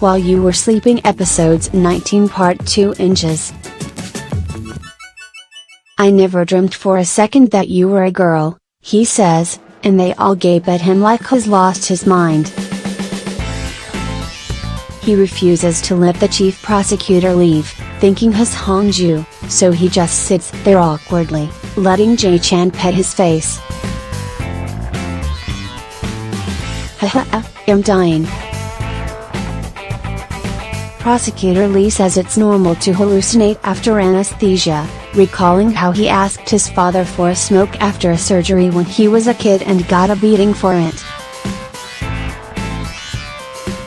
While You Were Sleeping Episodes 19 Part 2 Inches. I never dreamt for a second that you were a girl, he says, and they all gape at him like he's lost his mind. He refuses to let the chief prosecutor leave, thinking he's Hongju, so he just sits there awkwardly, letting Jae-chan pet his face. Haha, I'm dying. Prosecutor Lee says it's normal to hallucinate after anesthesia, recalling how he asked his father for a smoke after a surgery when he was a kid and got a beating for it.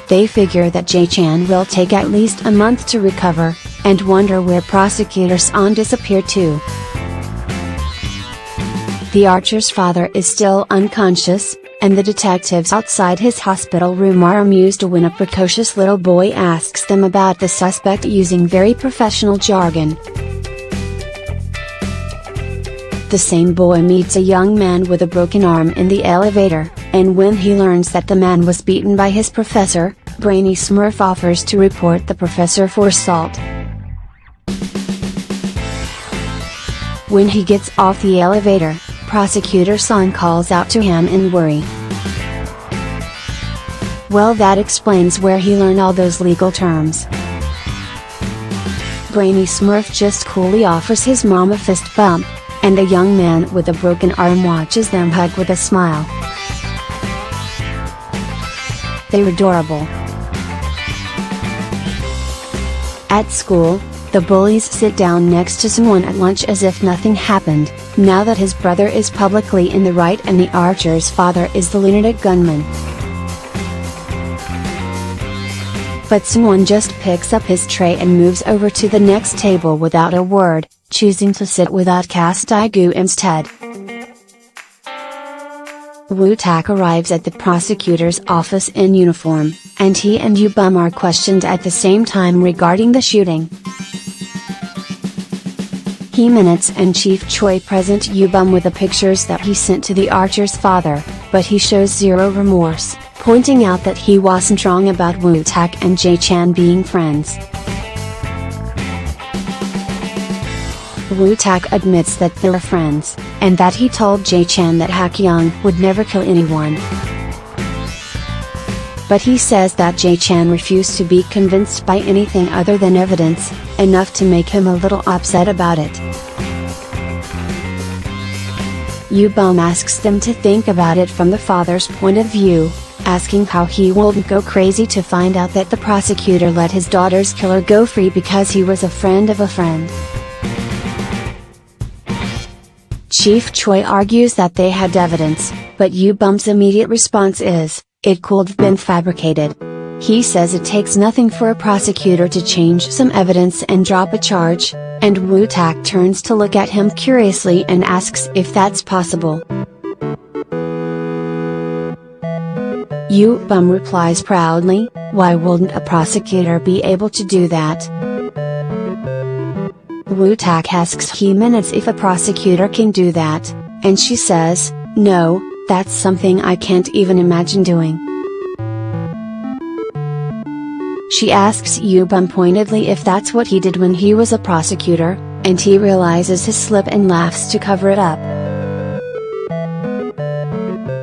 They figure that Jae-chan will take at least a month to recover, and wonder where Prosecutor Son disappeared to. The Archer's father is still unconscious, and the detectives outside his hospital room are amused when a precocious little boy asks them about the suspect using very professional jargon. The same boy meets a young man with a broken arm in the elevator, and when he learns that the man was beaten by his professor, Brainy Smurf offers to report the professor for assault. When he gets off the elevator, Prosecutor Son calls out to him in worry. Well, that explains where he learned all those legal terms. Brainy Smurf just coolly offers his mom a fist bump, and the young man with a broken arm watches them hug with a smile. They're adorable. At school, the bullies sit down next to someone at lunch as if nothing happened, now that his brother is publicly in the right and the Archer's father is the lunatic gunman. But someone just picks up his tray and moves over to the next table without a word, choosing to sit without Castigo instead. Woo-tak arrives at the prosecutor's office in uniform, and he and Yoo-bum are questioned at the same time regarding the shooting. He-minutes and Chief Choi present Yoo-bum with the pictures that he sent to the Archer's father, but he shows zero remorse, pointing out that he wasn't wrong about Woo-tak and Jae-chan being friends. Woo-tak admits that they're friends, and that he told Jae-chan that Hak-young would never kill anyone. But he says that Jae-chan refused to be convinced by anything other than evidence, enough to make him a little upset about it. Yoo-bum asks them to think about it from the father's point of view, asking how he wouldn't go crazy to find out that the prosecutor let his daughter's killer go free because he was a friend of a friend. Chief Choi argues that they had evidence, but Yoo-bum's immediate response is, it could have been fabricated. He says it takes nothing for a prosecutor to change some evidence and drop a charge, and Woo-tak turns to look at him curiously and asks if that's possible. Yoo-bum replies proudly, why wouldn't a prosecutor be able to do that? Woo-tak asks he-minutes if a prosecutor can do that, and she says, no, that's something I can't even imagine doing. She asks Yoo-bum pointedly if that's what he did when he was a prosecutor, and he realizes his slip and laughs to cover it up.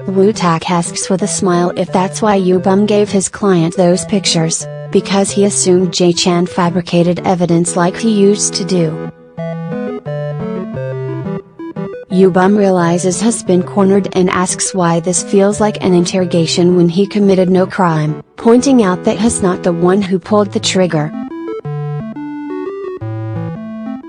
Woo-tak asks with a smile if that's why Yoo-bum gave his client those pictures, because he assumed Jae-chan fabricated evidence like he used to do. Yoo-bum realizes he's been cornered and asks why this feels like an interrogation when he committed no crime, pointing out that he's not the one who pulled the trigger.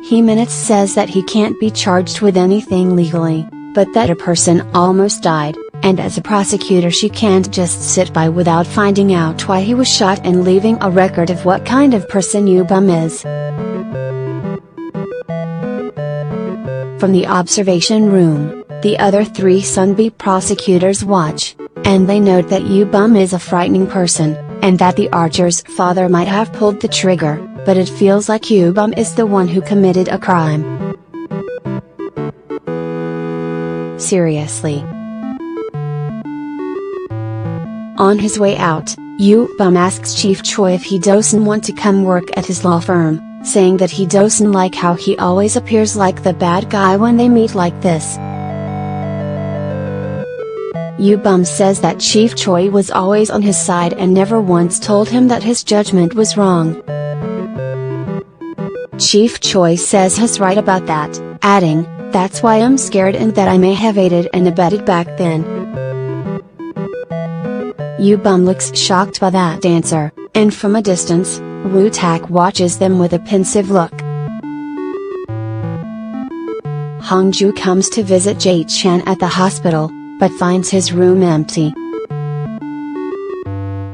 He-minutes says that he can't be charged with anything legally, but that a person almost died, and as a prosecutor she can't just sit by without finding out why he was shot and leaving a record of what kind of person Yoo-bum is. From the observation room, the other three Sunbeam prosecutors watch, and they note that Yoo-bum is a frightening person, and that the Archer's father might have pulled the trigger, but it feels like Yoo-bum is the one who committed a crime. Seriously. On his way out, Yoo-bum asks Chief Choi if he doesn't want to come work at his law firm, saying that he doesn't like how he always appears like the bad guy when they meet like this. Yoo-bum says that Chief Choi was always on his side and never once told him that his judgment was wrong. Chief Choi says he's right about that, adding, "That's why I'm scared and that I may have aided and abetted back then." Yoo-bum looks shocked by that answer, and from a distance, Woo-tak watches them with a pensive look. Hong-ju comes to visit Jae-chan at the hospital, but finds his room empty.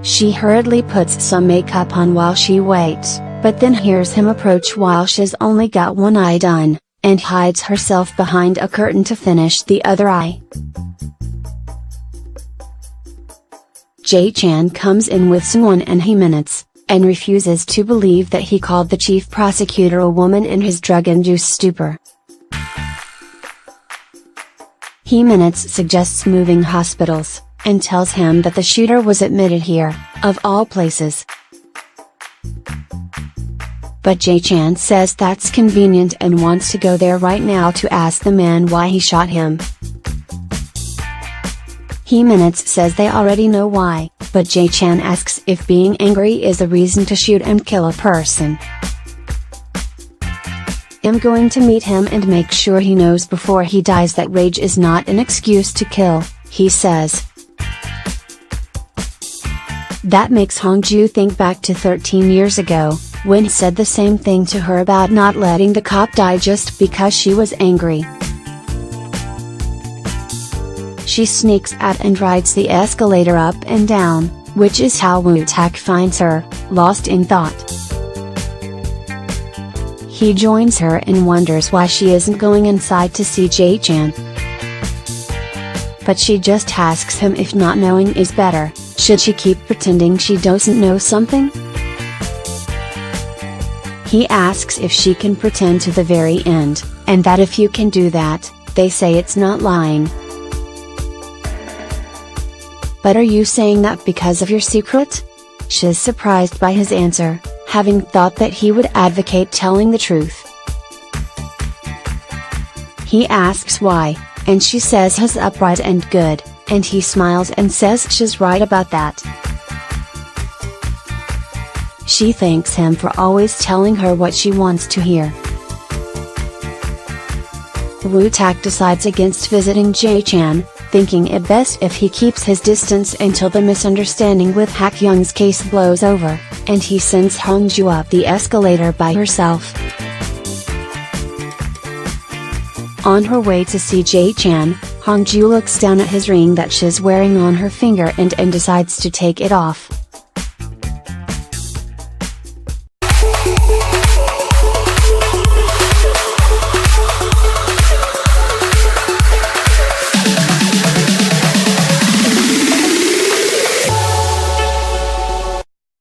She hurriedly puts some makeup on while she waits, but then hears him approach while she's only got one eye done, and hides herself behind a curtain to finish the other eye. Jae-chan comes in with someone and he minutes, and refuses to believe that he called the chief prosecutor a woman in his drug-induced stupor. He minutes suggests moving hospitals, and tells him that the shooter was admitted here, of all places. But Jae-chan says that's convenient and wants to go there right now to ask the man why he shot him. He minutes says they already know why, but Jae-chan asks if being angry is a reason to shoot and kill a person. "I'm going to meet him and make sure he knows before he dies that rage is not an excuse to kill," he says. That makes Hong-ju think back to 13 years ago, when he said the same thing to her about not letting the cop die just because she was angry. She sneaks out and rides the escalator up and down, which is how Woo-tak finds her, lost in thought. He joins her and wonders why she isn't going inside to see Jae-chan. But she just asks him if not knowing is better. Should she keep pretending she doesn't know something? He asks if she can pretend to the very end, and that if you can do that, they say it's not lying. "But are you saying that because of your secret?" She's surprised by his answer, having thought that he would advocate telling the truth. He asks why, and she says he's upright and good, and he smiles and says she's right about that. She thanks him for always telling her what she wants to hear. Woo-tak decides against visiting Jae-chan, thinking it best if he keeps his distance until the misunderstanding with Hak-young's case blows over, and he sends Hong-ju up the escalator by herself. On her way to see Jae-chan, Hong-ju looks down at his ring that she's wearing on her finger and decides to take it off.